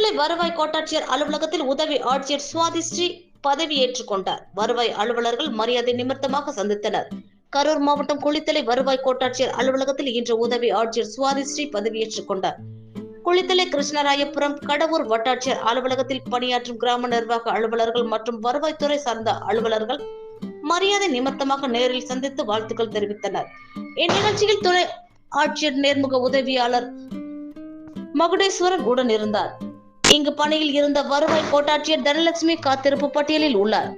குளித்தலை வருவாய் கோட்டாட்சியர் அலுவலகத்தில் உதவி ஆட்சியர் சுவாதிஸ்ரீ பதவியேற்றுக் கொண்டார். வருவாய் அலுவலர்கள் மரியாதை நிமித்தமாக சந்தித்தனர். கரூர் மாவட்டம் குளித்தலை வருவாய் கோட்டாட்சியர் அலுவலகத்தில் இன்று உதவி ஆட்சியர் சுவாதிஸ்ரீ பதவியேற்றுக் கொண்டார். குளித்தலை கிருஷ்ணராயபுரம் கடவூர் வட்டாட்சியர் அலுவலகத்தில் பணியாற்றும் கிராம நிர்வாக அலுவலர்கள் மற்றும் வருவாய்த்துறை சார்ந்த அலுவலர்கள் மரியாதை நிமித்தமாக நேரில் சந்தித்து வாழ்த்துக்கள் தெரிவித்தனர். இந்நிகழ்ச்சியில் துணை ஆட்சியர் நேர்முக உதவியாளர் மகுடேஸ்வரன் உடன் இருந்தார். இங்கு பணியில் இருந்த வருவாய் கோட்டாட்சியர் தனலட்சுமி காத்திருப்பு பட்டியலில் உள்ளார்.